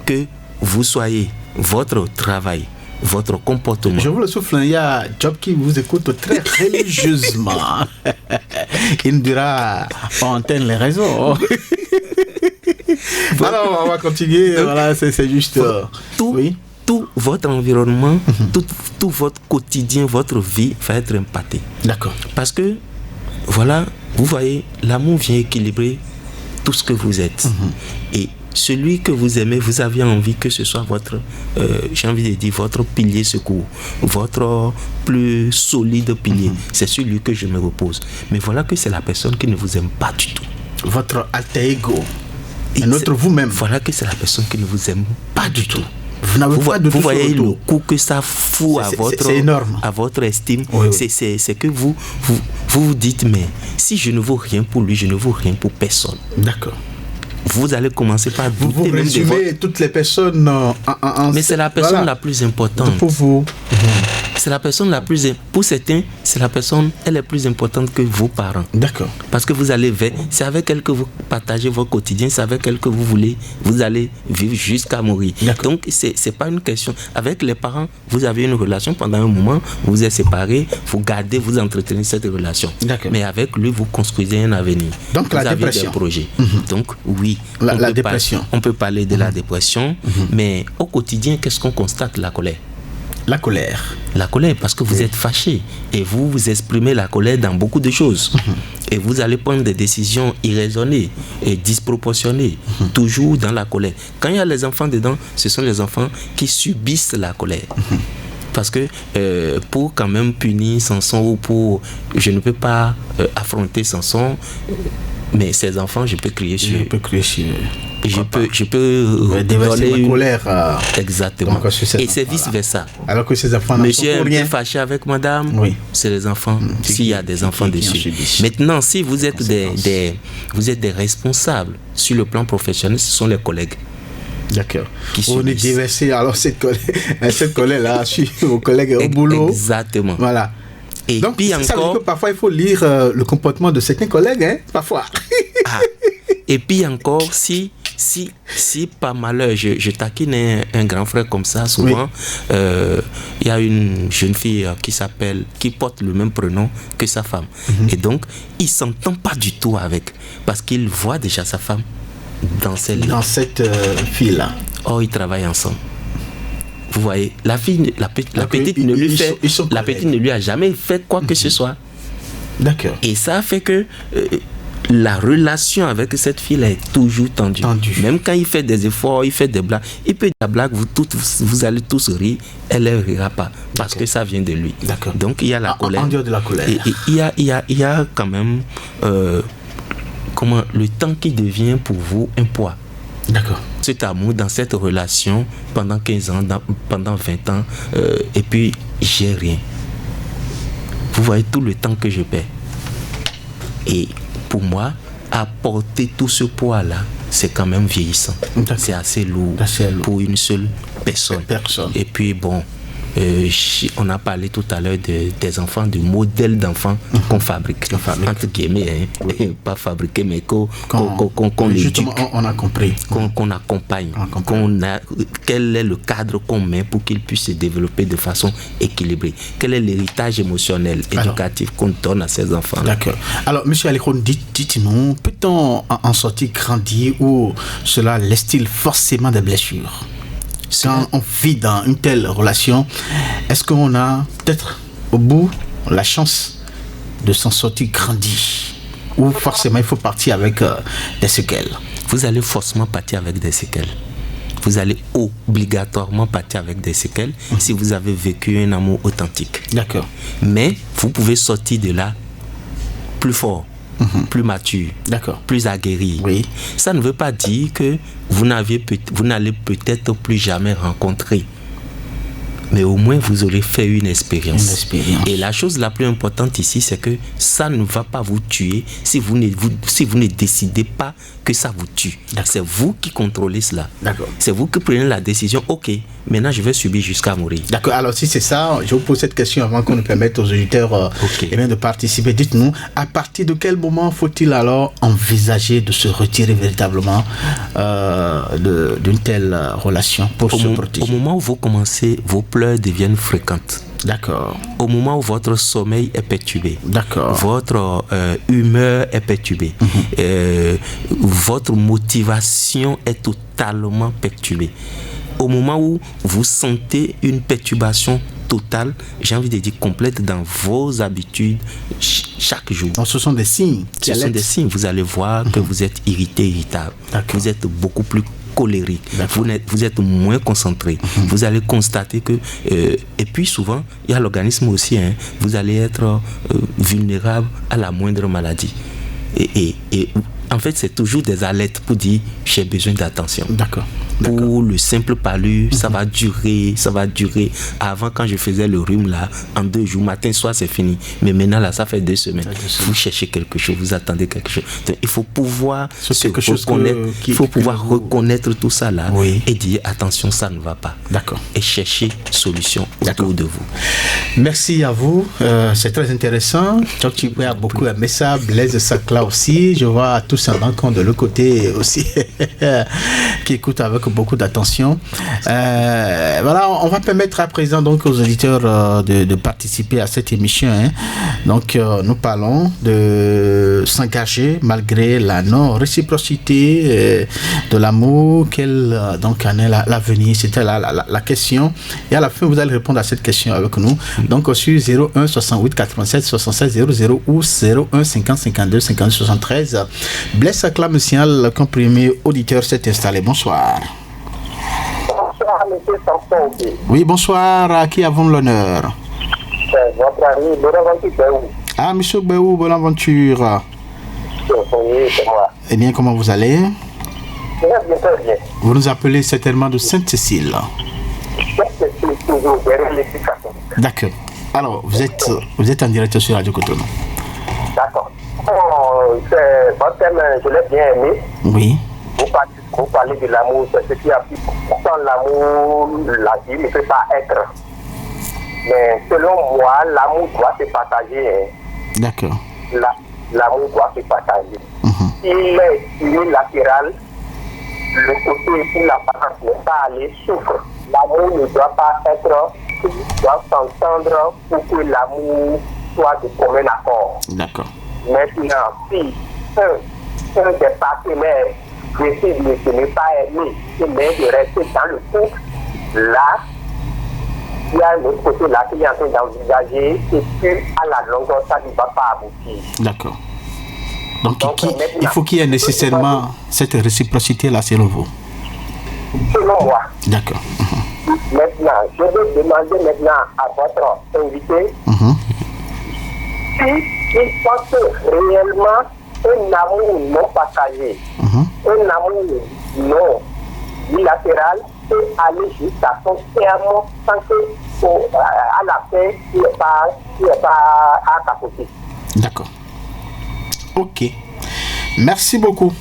que vous soyez, votre travail, votre comportement. Je vous le souffle, il y a Job qui vous écoute très religieusement. Il nous dira on antenne les réseaux. Alors, on va continuer. Donc, voilà, c'est juste. Tout votre environnement, tout votre quotidien, votre vie va être impacté. D'accord. Parce que, voilà, vous voyez, l'amour vient équilibrer tout ce que vous êtes. Et celui que vous aimez, vous avez envie que ce soit votre, j'ai envie de dire, votre pilier secours, votre plus solide pilier. C'est celui que je me repose. Mais voilà que c'est la personne qui ne vous aime pas du tout. Votre alter ego. Et notre vous-même. Voilà que c'est la personne qui ne vous aime pas du tout. Vous voyez le coup que ça fout à votre estime. Oui. C'est que vous vous dites, mais si je ne vaux rien pour lui, je ne vaux rien pour personne. D'accord. Vous allez commencer par douter. Vous résumez toutes les personnes mais c'est la personne la plus importante. Pour vous. C'est la personne la plus... Pour certains, c'est la personne, elle est plus importante que vos parents. D'accord. Parce que c'est avec elle que vous partagez votre quotidien, c'est avec elle que vous allez vivre jusqu'à mourir. D'accord. Donc, c'est pas une question. Avec les parents, vous avez une relation pendant un moment, vous êtes séparés, vous gardez, vous entretenez cette relation. D'accord. Mais avec lui, vous construisez un avenir. Donc, vous la avez dépression. des projets. Donc, oui. La dépression. On peut parler de la dépression, mais au quotidien, qu'est-ce qu'on constate? La colère. La colère. La colère, parce que vous êtes fâché et vous exprimez la colère dans beaucoup de choses. Et vous allez prendre des décisions irraisonnées et disproportionnées, toujours dans la colère. Quand il y a les enfants dedans, ce sont les enfants qui subissent la colère. Parce que pour quand même punir Samson ou pour... Je ne peux pas affronter Samson, mais ces enfants, je peux crier sur eux. Je peux crier sur eux. Je peux déverser ma colère. Exactement. Donc, et c'est vice-versa. Alors que ces enfants Monsieur est un peu fâché avec madame, c'est les enfants, s'il y a des enfants dessus. Maintenant, si vous êtes vous êtes des responsables sur le plan professionnel, ce sont les collègues. D'accord. On est déversé alors cette colère-là sur vos collègues au boulot. Exactement. Voilà. Et donc, puis ça veut dire encore, que parfois il faut lire le comportement de certains collègues, hein, parfois. Et puis encore, si par malheur je taquine un grand frère comme ça, souvent il y a une jeune fille qui porte le même prénom que sa femme. Et donc il s'entend pas du tout avec, parce qu'il voit déjà sa femme dans cette fille-là. Oh, ils travaillent ensemble. Vous voyez, la petite ne lui a jamais fait quoi que ce soit. D'accord. Et ça fait que la relation avec cette fille est toujours tendue. Même quand il fait des efforts, il fait des blagues, il peut dire la blague, vous allez tous rire, elle ne rira pas, parce que ça vient de lui. D'accord. Donc il y a la colère. En dehors de la colère. Et il y a quand même le temps qui devient pour vous un poids. D'accord. Cet amour dans cette relation pendant 15 ans, pendant 20 ans, et puis j'ai rien. Vous voyez tout le temps que je perds. Et pour moi, apporter tout ce poids-là, c'est quand même vieillissant. D'accord. C'est assez lourd pour une seule personne. Et puis bon, on a parlé tout à l'heure des enfants, du modèle d'enfants qu'on fabrique. Entre guillemets, pas fabriquer, mais qu'on justement, on a compris. Qu'on accompagne. Quel est le cadre qu'on met pour qu'il puisse se développer de façon équilibrée? Quel est l'héritage émotionnel, éducatif qu'on donne à ces enfants? D'accord. Alors, M. Alikron, dites-nous, peut-on en sortir grandi ou cela laisse-t-il forcément des blessures? Quand on vit dans une telle relation, est-ce qu'on a peut-être au bout la chance de s'en sortir grandi, ou forcément il faut partir avec des séquelles? Vous allez forcément partir avec des séquelles. Vous allez obligatoirement partir avec des séquelles si vous avez vécu un amour authentique. D'accord. Mais vous pouvez sortir de là plus fort, plus mature, plus aguerri. Oui. Ça ne veut pas dire que vous n'allez peut-être plus jamais rencontrer, mais au moins vous aurez fait une expérience. Et la chose la plus importante ici, c'est que ça ne va pas vous tuer si vous ne décidez pas que ça vous tue. C'est vous qui contrôlez cela. D'accord. C'est vous qui prenez la décision. Ok, maintenant je vais subir jusqu'à mourir. D'accord. Alors si c'est ça, je vous pose cette question avant qu'on nous permette aux auditeurs de participer. Dites-nous, à partir de quel moment faut-il alors envisager de se retirer véritablement d'une telle relation pour se protéger? Au moment où vous commencez, vos pleurs deviennent fréquentes. D'accord. Au moment où votre sommeil est perturbé. D'accord. Votre humeur est perturbée. Votre motivation est totalement perturbée. Au moment où vous sentez une perturbation totale, j'ai envie de dire complète, dans vos habitudes chaque jour. Donc ce sont des signes. Ce sont des signes. Vous allez voir que vous êtes irritable. Vous êtes beaucoup plus colérique, vous êtes moins concentré. Vous allez constater que et puis souvent il y a l'organisme aussi, vous allez être vulnérable à la moindre maladie, et en fait c'est toujours des alertes pour dire j'ai besoin d'attention. D'accord. Pour le simple palu, ça va durer. Avant, quand je faisais le rhume là, en 2 jours, matin, soir, c'est fini. Mais maintenant là, ça fait 2 semaines. Vous cherchez quelque chose, vous attendez quelque chose. Donc, il faut pouvoir reconnaître tout ça là, et dire attention, ça ne va pas. D'accord. Et chercher solution autour de vous. Merci à vous. C'est très intéressant. Donc, tu as beaucoup aimé ça. Blaise Sakla aussi. Je vois tous en rencontre de l'autre côté aussi qui écoutent avec avec beaucoup d'attention. Voilà, on va permettre à présent donc aux auditeurs de participer à cette émission. Hein. Donc, nous parlons de s'engager malgré la non-réciprocité de l'amour. Quel donc en est l'avenir? C'était la question. Et à la fin, vous allez répondre à cette question avec nous. Donc, sur 01 68 87 76 00 ou 01 50 52 52 73. Blaise acclame le signal qu'un premier auditeur s'est installé. Bonsoir. Bonsoir, monsieur Sanson. Oui, bonsoir. À qui avons l'honneur? Votre ami Bonaventure Béou. Ah, monsieur Béou, bonne aventure. Oui, c'est moi. Eh bien, comment vous allez? Très bien, très bien. Vous nous appelez certainement de Sainte-Cécile. Sainte-Cécile, toujours derrière l'éducation. D'accord. Alors, vous êtes en direct sur Radio Cotonou. D'accord. Votre thème, je l'ai bien aimé. Oui. Vous parlez de l'amour, c'est ce qui a pu. Pourtant, l'amour, la vie ne peut pas être. Mais selon moi, l'amour doit se partager. Hein. D'accord. L'amour doit se partager. Il est unilatéral. Le côté où la parence n'est pas allée souffre. L'amour ne doit pas être, il doit s'entendre pour que l'amour soit de commun accord. D'accord. Maintenant, si un des partenaires décide de ne pas aimer, mais de rester dans le couple, là, il y a un autre côté là qui est en train d'envisager et puis à la longueur, ça ne va pas aboutir. D'accord. Donc il faut qu'il y ait nécessairement cette réciprocité-là, selon vous. Selon moi. D'accord. Maintenant, je vais demander maintenant à votre invité s'il pense réellement un amour non partagé, un amour non bilatéral peut aller jusqu'à son terme sans que à la fin, il n'y ait pas à capoter. D'accord. Ok. Merci beaucoup.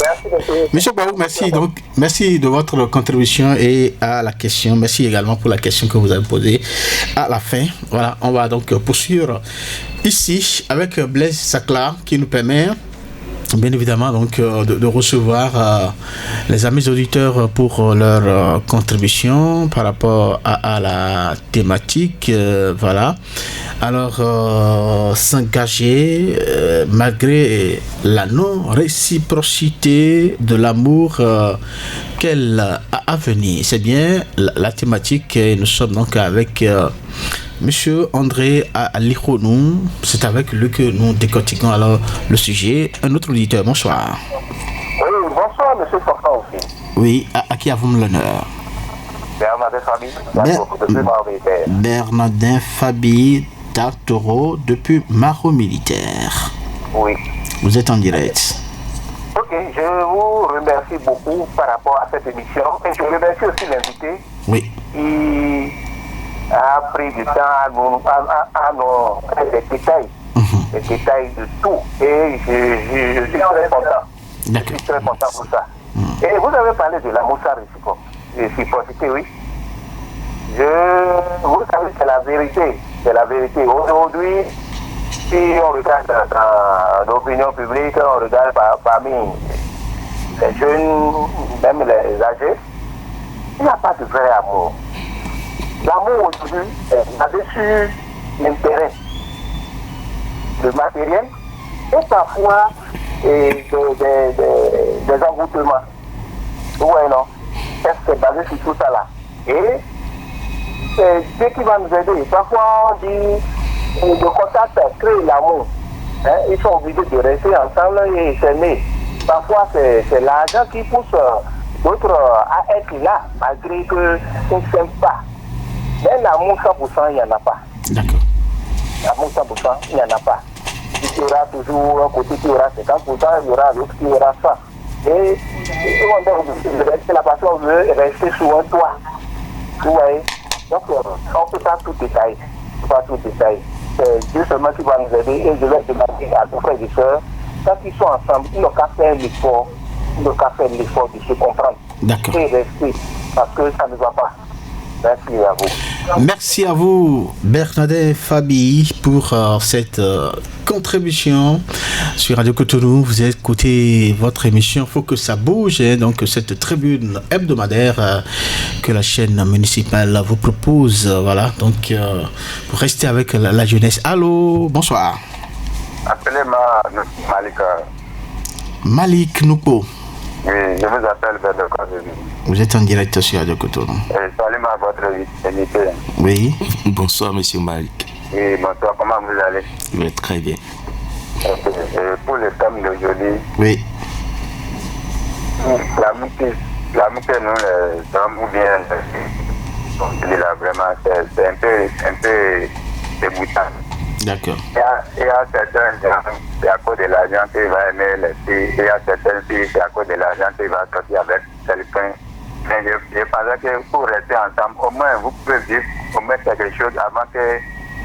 Merci, monsieur Baou, merci. Donc, merci de votre contribution et à la question. Merci également pour la question que vous avez posée à la fin. Voilà, on va donc poursuivre ici avec Blaise Sacla qui nous permet bien évidemment donc de recevoir les amis auditeurs pour leur contribution par rapport à la thématique. Voilà. Alors, s'engager malgré la non-réciprocité de l'amour, quel avenir? C'est bien la thématique et nous sommes donc avec Monsieur André Alikhonou. C'est avec lui que nous décortiquons alors le sujet. Un autre auditeur, bonsoir. Oui, bonsoir, monsieur Sofran aussi. Oui, à qui avons l'honneur? Bernardin Fabi Tartoro depuis Maro Militaire. Oui. Vous êtes en direct. Ok, je vous remercie beaucoup par rapport à cette émission et je remercie aussi l'invité. Oui. Qui a pris du temps à nous des détails, des détails de tout. Et je suis très content. D'accord. Je suis très content pour ça. Et vous avez parlé de l'amour sans réciprocité, oui. Vous savez, c'est la vérité. C'est la vérité. Aujourd'hui, si on regarde dans l'opinion publique, on regarde parmi les jeunes, même les âgés, il n'y a pas de vrai amour. L'amour aujourd'hui est là-dessus l'intérêt, le matériel et parfois des envoûtements. Ouais, non. C'est basé sur tout ça là. Et c'est ce qui va nous aider. Parfois on dit le contact crée l'amour. Hein? Ils sont obligés de rester ensemble et s'aimer. Parfois c'est l'argent qui pousse d'autres à être là malgré qu'ils ne s'aiment pas. Mais l'amour 100%, il n'y en a pas. D'accord. L'amour 100%, il n'y en a pas. Il y aura toujours un côté qui aura 50%, il y aura l'autre qui aura 100%. Et la personne veut rester sous un toit. Vous voyez? Donc, on ne peut pas tout détailler. C'est Dieu seulement qui va nous aider. Et je vais demander à nos frères et sœurs, quand ils sont ensemble, ils n'ont qu'à faire l'effort. Ils n'ont qu'à faire l'effort de se comprendre. D'accord. Et rester, parce que ça ne va pas. Merci à vous. Merci à vous, Bernadette Fabi, pour cette contribution sur Radio Cotonou. Vous écoutez votre émission Faut que ça bouge, hein, donc cette tribune hebdomadaire que la chaîne municipale vous propose. Voilà, donc vous restez avec la jeunesse. Allô, bonsoir. Appelez-moi Malik. Malik Noupo. Oui, je vous appelle vers le Cotonou. Vous êtes en direct sur Radio Cotonou. Salut à votre invité. Oui. Bonsoir, monsieur Malik. Oui, bonsoir, comment vous allez? Oui, très bien. Pour le thème d'aujourd'hui, Oui. l'amour que nous, les hommes, ou bien, là, vraiment, c'est un peu dégoûtant. D'accord. Il y a certains gens, c'est à cause de l'argent qu'il va aimer les filles. Il y a certaines filles, c'est à cause de l'argent qu'il va sortir avec quelqu'un. Mais je pensais que pour rester ensemble, au moins vous pouvez vivre au moins quelque chose avant que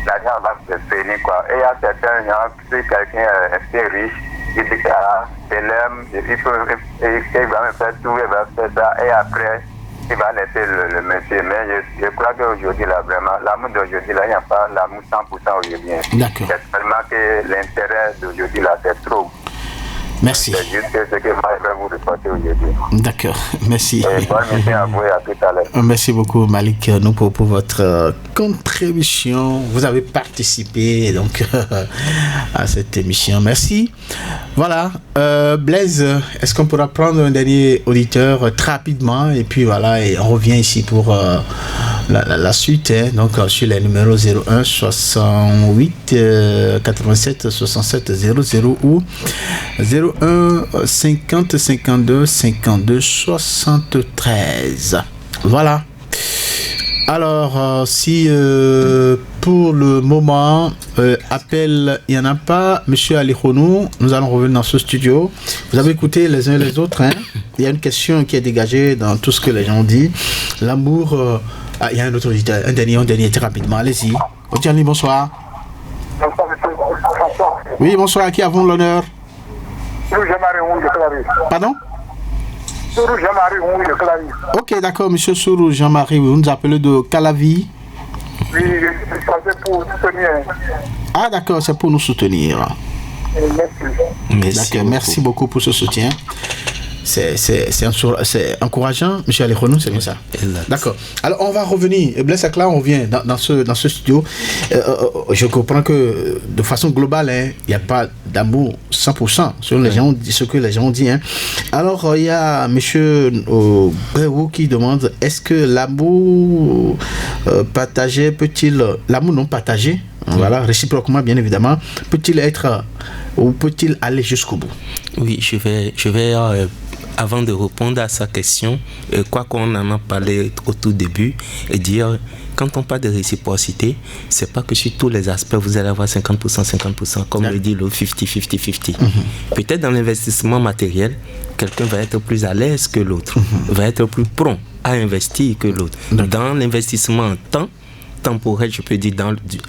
l'argent va se finir, quoi. Et il y a certains gens, si quelqu'un est assez riche, il dit que je l'aime, il va me faire tout, il va faire ça, et après, il va laisser le monsieur. Mais je crois qu'aujourd'hui, là, vraiment, l'amour d'aujourd'hui, là, il n'y a pas l'amour 100% aujourd'hui. D'accord. C'est seulement que l'intérêt d'aujourd'hui, là, c'est trop. Merci. C'est juste ce que moi, je vais vous reporter aujourd'hui. D'accord, merci. Et bonne mission à vous et à tout à l'heure. Merci beaucoup Malik Noupo pour votre contribution. Vous avez participé donc à cette émission. Merci. Voilà. Blaise, est-ce qu'on pourra prendre un dernier auditeur très rapidement et puis voilà, et on revient ici pour la suite, hein, donc sur les numéros 01 68 87 67 00 ou 01 50 52 52 73. Voilà. Alors, si pour le moment, appel, il n'y en a pas, Monsieur Alikhonou, nous allons revenir dans ce studio. Vous avez écouté les uns et les autres, hein? Il y a une question qui est dégagée dans tout ce que les gens ont dit. L'amour... il y a un autre auditeur, un dernier, très rapidement, allez-y. Otiani, bonsoir. Oui, bonsoir, à qui avons l'honneur? Pardon? Sourou Jean-Marie, oui, de Calavi. Ok, d'accord, monsieur Sourou Jean-Marie, vous nous appelez de Calavi. Oui, je suis passé pour soutenir. Ah, d'accord, c'est pour nous soutenir. Merci. Merci beaucoup pour ce soutien. C'est encourageant, M. Alikhonou, c'est bien ça. D'accord. Alors, on va revenir. Blaise Akla, on revient dans ce studio. Je comprends que, de façon globale, il n'y a pas d'amour 100%, selon ce que les gens ont dit. Hein. Alors, il y a M. Brérou qui demande, est-ce que l'amour partagé peut-il... L'amour non partagé, voilà, réciproquement, bien évidemment, peut-il être... ou peut-il aller jusqu'au bout? Oui, je vais avant de répondre à sa question, quoi qu'on en a parlé au tout début, et dire, quand on parle de réciprocité, c'est pas que sur tous les aspects, vous allez avoir 50%, comme le dit le 50-50-50. Peut-être dans l'investissement matériel, quelqu'un va être plus à l'aise que l'autre, va être plus prompt à investir que l'autre. Dans l'investissement en temps, temporel, je peux dire,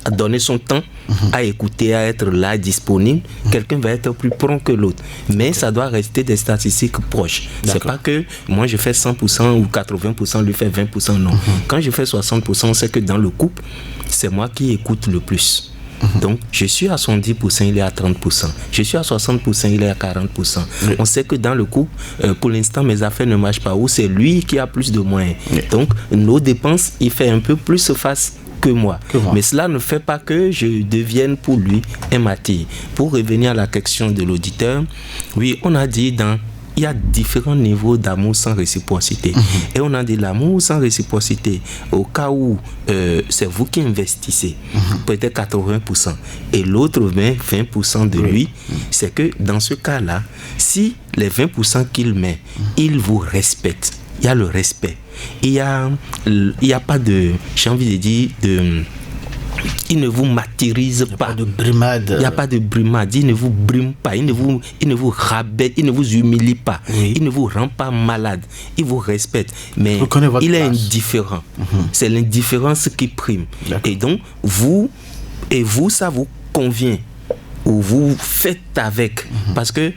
à donner son temps, à écouter, à être là, disponible, quelqu'un va être plus prompt que l'autre. Mais ça doit rester des statistiques proches. C'est pas que moi je fais 100% ou 80%, lui fait 20%, non. Quand je fais 60%, c'est que dans le couple, c'est moi qui écoute le plus. Donc, je suis à 70%, il est à 30%. Je suis à 60%, il est à 40%. On sait que dans le couple, pour l'instant, mes affaires ne marchent pas. Ou c'est lui qui a plus de moyens. Donc, nos dépenses, il fait un peu plus face que moi. Mais cela ne fait pas que je devienne pour lui un martyr. Pour revenir à la question de l'auditeur, oui, on a dit il y a différents niveaux d'amour sans réciprocité. Et on a dit l'amour sans réciprocité, au cas où c'est vous qui investissez, peut-être 80%, et l'autre 20% de lui, c'est que dans ce cas-là, si les 20% qu'il met, il vous respecte, il y a le respect. Il y a pas de, j'ai envie de dire, il ne vous martyrise pas. De brimade. Il n'y a pas de brimade. Il ne vous brime pas. Il ne vous rabaisse. Il ne vous humilie pas. Il ne vous rend pas malade. Il vous respecte. Mais il est indifférent. C'est l'indifférence qui prime. Et donc, ça vous convient. où vous faites avec. Parce que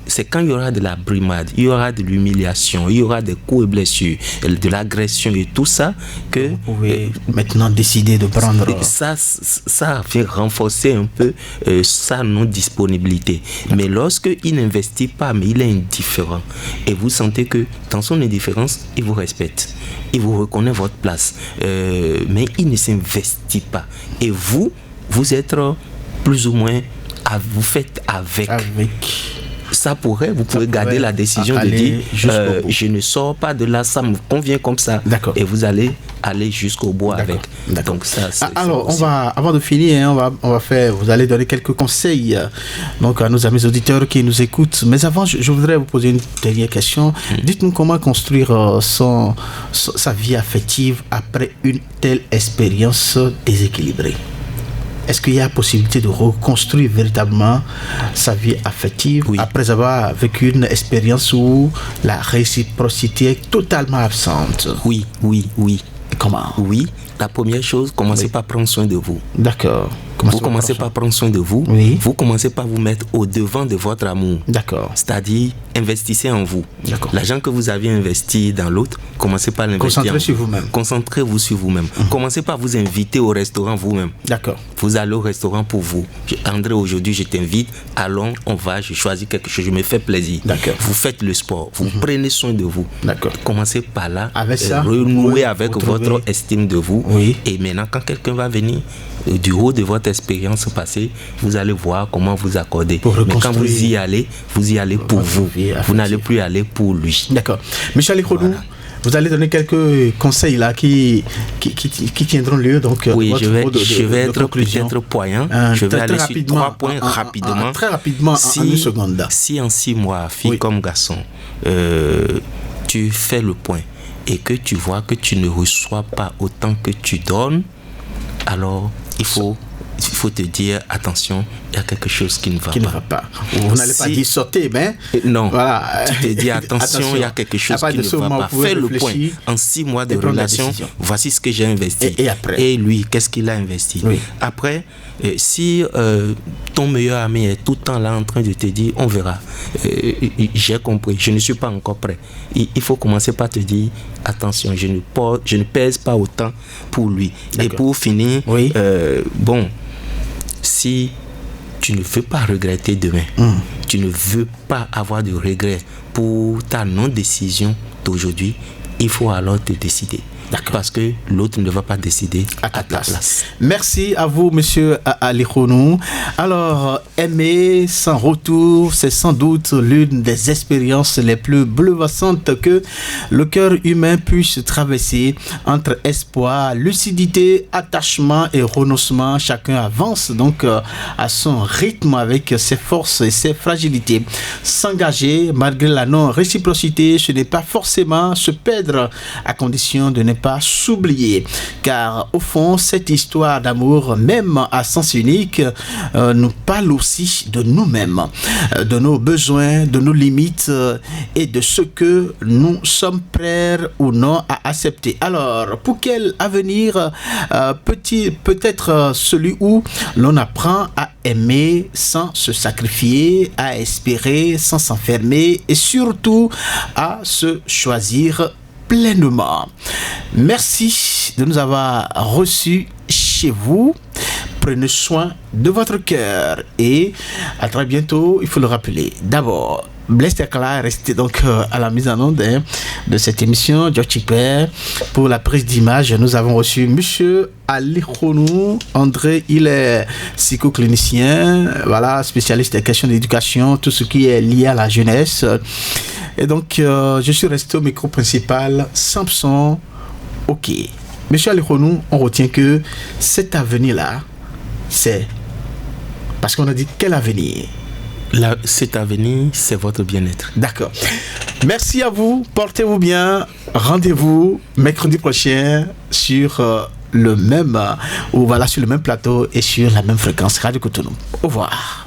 c'est quand il y aura de la brimade, il y aura de l'humiliation, il y aura des coups et blessures, de l'agression et tout ça, que vous pouvez maintenant décider de prendre... Ça vient renforcer un peu sa non-disponibilité. Mais lorsqu'il n'investit pas, mais il est indifférent, et vous sentez que dans son indifférence, il vous respecte, il vous reconnaît votre place, mais il ne s'investit pas. Et vous êtes plus ou moins, vous faites avec. Ça pourrait, vous pouvez garder la décision de dire je ne sors pas de là, ça me convient comme ça. D'accord. Et vous allez aller jusqu'au bout avec. D'accord. Donc ça, alors, avant de finir, vous allez donner quelques conseils donc à nos amis auditeurs qui nous écoutent. Mais avant, je voudrais vous poser une dernière question. Dites-nous comment construire sa vie affective après une telle expérience déséquilibrée. Est-ce qu'il y a possibilité de reconstruire véritablement sa vie affective après avoir vécu une expérience où la réciprocité est totalement absente? Oui. Comment? Oui, la première chose, commencez par prendre soin de vous. D'accord. Vous commencez par prendre soin de vous. Oui. Vous commencez par vous mettre au devant de votre amour. D'accord. C'est-à-dire, investissez en vous. D'accord. L'argent que vous avez investi dans l'autre, commencez par l'investir. Concentrez-vous sur vous-même. Commencez par vous inviter au restaurant vous-même. D'accord. Vous allez au restaurant pour vous. André, aujourd'hui, je t'invite. Allons, on va, je choisis quelque chose, je me fais plaisir. D'accord. Vous faites le sport. Vous prenez soin de vous. D'accord. Commencez par là. Avec ça, renouer avec votre estime de vous. Oui. Et maintenant, quand quelqu'un va venir du haut de votre expérience passée, vous allez voir comment vous accorder. Mais quand vous y allez pour vous. Vous n'allez plus aller pour lui. D'accord. Michel Ikhodou, vous allez donner quelques conseils là qui tiendront lieu. Donc, oui, je vais être peut-être poignant. Je vais aller sur 3 points rapidement. Très rapidement, en une seconde. Si en 6 mois, fille comme garçon, tu fais le point et que tu vois que tu ne reçois pas autant que tu donnes, alors il faut te dire attention, il y a quelque chose qui ne va pas. Vous n'allez pas dire sauter, mais non. Voilà. Tu te dis attention, il y a quelque chose qui ne va pas. Fais le point. En 6 mois de relation, voici ce que j'ai investi. Et après. Et lui, qu'est-ce qu'il a investi? Oui. Après, si ton meilleur ami est tout le temps là en train de te dire on verra, j'ai compris, je ne suis pas encore prêt. Il faut commencer par te dire attention, je ne pèse pas autant pour lui. D'accord. Et pour finir, si tu ne veux pas regretter demain, tu ne veux pas avoir de regrets pour ta non-décision d'aujourd'hui, il faut alors te décider. D'accord. Parce que l'autre ne va pas décider à ta place. Merci à vous, monsieur Ali Ikhodou. Alors, aimer sans retour, c'est sans doute l'une des expériences les plus bouleversantes que le cœur humain puisse traverser. Entre espoir, lucidité, attachement et renoncement, chacun avance donc à son rythme avec ses forces et ses fragilités. S'engager malgré la non-réciprocité, ce n'est pas forcément se perdre, à condition de ne pas s'oublier, car au fond cette histoire d'amour, même à sens unique, nous parle aussi de nous-mêmes, de nos besoins, de nos limites et de ce que nous sommes prêts ou non à accepter. Alors, pour quel avenir peut-être celui où l'on apprend à aimer sans se sacrifier, à espérer sans s'enfermer et surtout à se choisir pleinement. Merci de nous avoir reçus chez vous. Prenez soin de votre cœur et à très bientôt. Il faut le rappeler. D'abord, Blaise Tekla est resté donc à la mise en onde de cette émission. George Chikper pour la prise d'image. Nous avons reçu monsieur Ali Ikhodou. André, il est psychoclinicien, voilà, spécialiste des questions d'éducation, tout ce qui est lié à la jeunesse. Et donc, je suis resté au micro principal, Samson. Ok. Monsieur Ali Ikhodou, on retient que cet avenir-là, c'est... Parce qu'on a dit quel avenir? Cet avenir, c'est votre bien-être. D'accord. Merci à vous. Portez-vous bien. Rendez-vous mercredi prochain sur le même... ou voilà, sur le même plateau et sur la même fréquence. Radio Cotonou. Au revoir.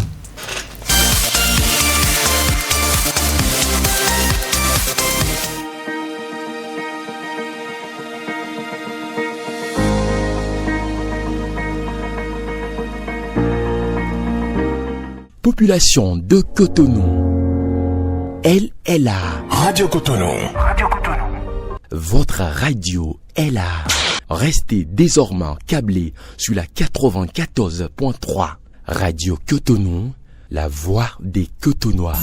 Population de Cotonou, elle est là. Radio Cotonou. Radio Cotonou. Votre radio est là. Restez désormais câblés sur la 94.3. Radio Cotonou, la voix des Cotonois.